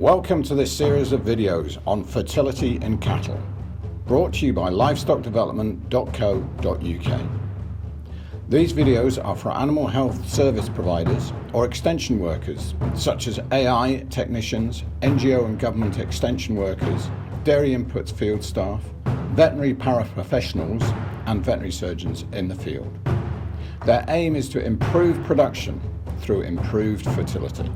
Welcome to this series of videos on fertility in cattle, brought to you by livestockdevelopment.co.uk. These videos are for animal health service providers or extension workers, such as AI technicians, NGO and government extension workers, dairy inputs field staff, veterinary paraprofessionals and veterinary surgeons in the field. Their aim is to improve production through improved fertility.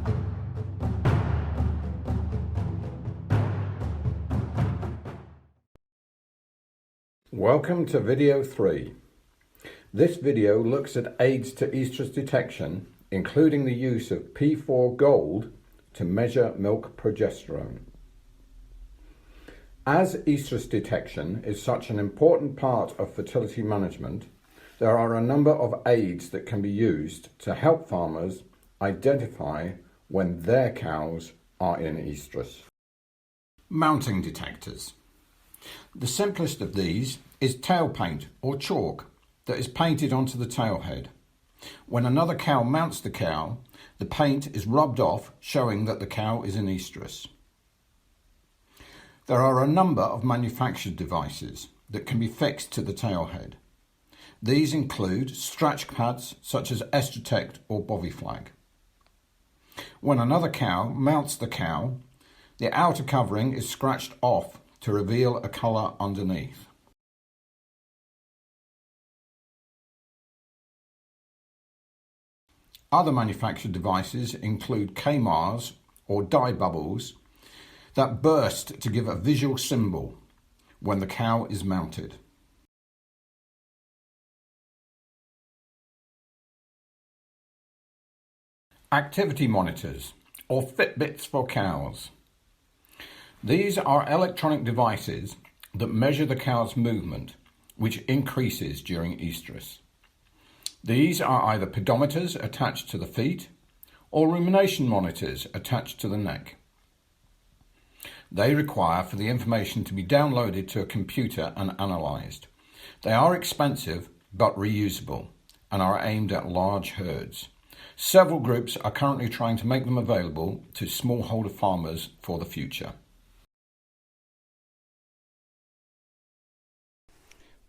Welcome to video 3. This video looks at aids to oestrus detection, including the use of P4 Gold to measure milk progesterone. As oestrus detection is such an important part of fertility management, there are a number of aids that can be used to help farmers identify when their cows are in oestrus. Mounting detectors. The simplest of these is tail paint or chalk that is painted onto the tail head. When another cow mounts the cow, the paint is rubbed off, showing that the cow is in oestrus. There are a number of manufactured devices that can be fixed to the tail head. These include stretch pads such as Oestrus or Boviflag. When another cow mounts the cow, the outer covering is scratched off to reveal a colour underneath. Other manufactured devices include K-Mars or dye bubbles that burst to give a visual symbol when the cow is mounted. Activity monitors or Fitbits for cows. These are electronic devices that measure the cow's movement, which increases during oestrus. These are either pedometers attached to the feet or rumination monitors attached to the neck. They require for the information to be downloaded to a computer and analysed. They are expensive but reusable and are aimed at large herds. Several groups are currently trying to make them available to smallholder farmers for the future.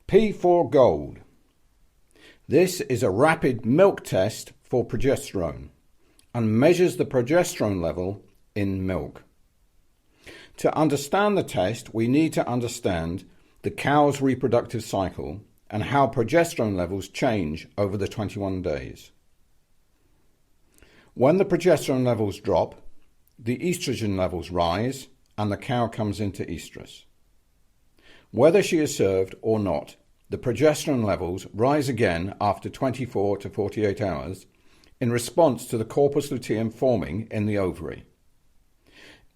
P4 Gold. This is a rapid milk test for progesterone and measures the progesterone level in milk. To understand the test, we need to understand the cow's reproductive cycle and how progesterone levels change over the 21 days. When the progesterone levels drop, the estrogen levels rise and the cow comes into oestrus. Whether she is served or not, the progesterone levels rise again after 24 to 48 hours in response to the corpus luteum forming in the ovary.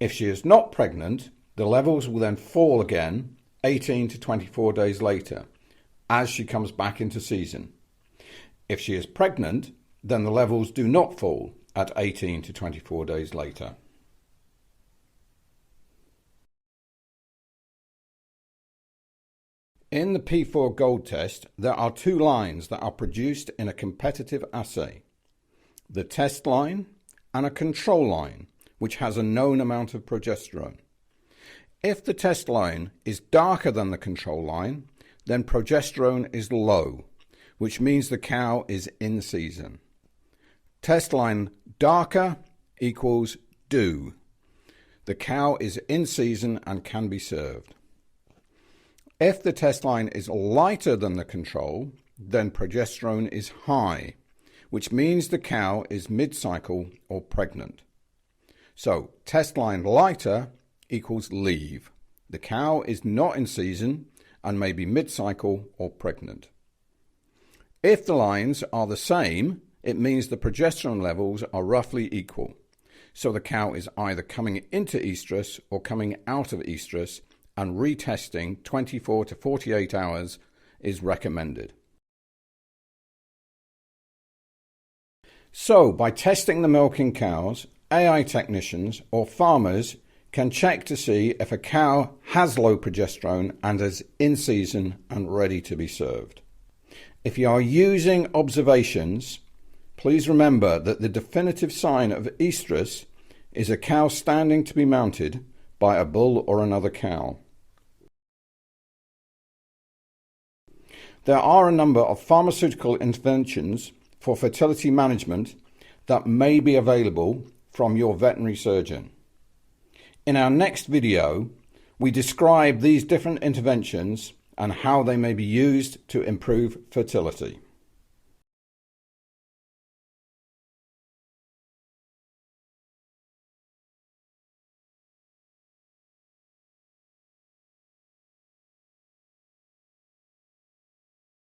If she is not pregnant, the levels will then fall again 18 to 24 days later as she comes back into season. If she is pregnant, then the levels do not fall at 18 to 24 days later. In the P4 Gold test, there are two lines that are produced in a competitive assay: the test line and a control line, which has a known amount of progesterone. If the test line is darker than the control line, then progesterone is low, which means the cow is in season. Test line darker equals do. The cow is in season and can be served. If the test line is lighter than the control, then progesterone is high, which means the cow is mid-cycle or pregnant. So test line lighter equals leave. The cow is not in season and may be mid-cycle or pregnant. If the lines are the same, it means the progesterone levels are roughly equal. So the cow is either coming into oestrus or coming out of oestrus, and retesting 24 to 48 hours is recommended. So, by testing the milk in cows, AI technicians or farmers can check to see if a cow has low progesterone and is in season and ready to be served. If you are using observations, please remember that the definitive sign of oestrus is a cow standing to be mounted by a bull or another cow. There are a number of pharmaceutical interventions for fertility management that may be available from your veterinary surgeon. In our next video, we describe these different interventions and how they may be used to improve fertility.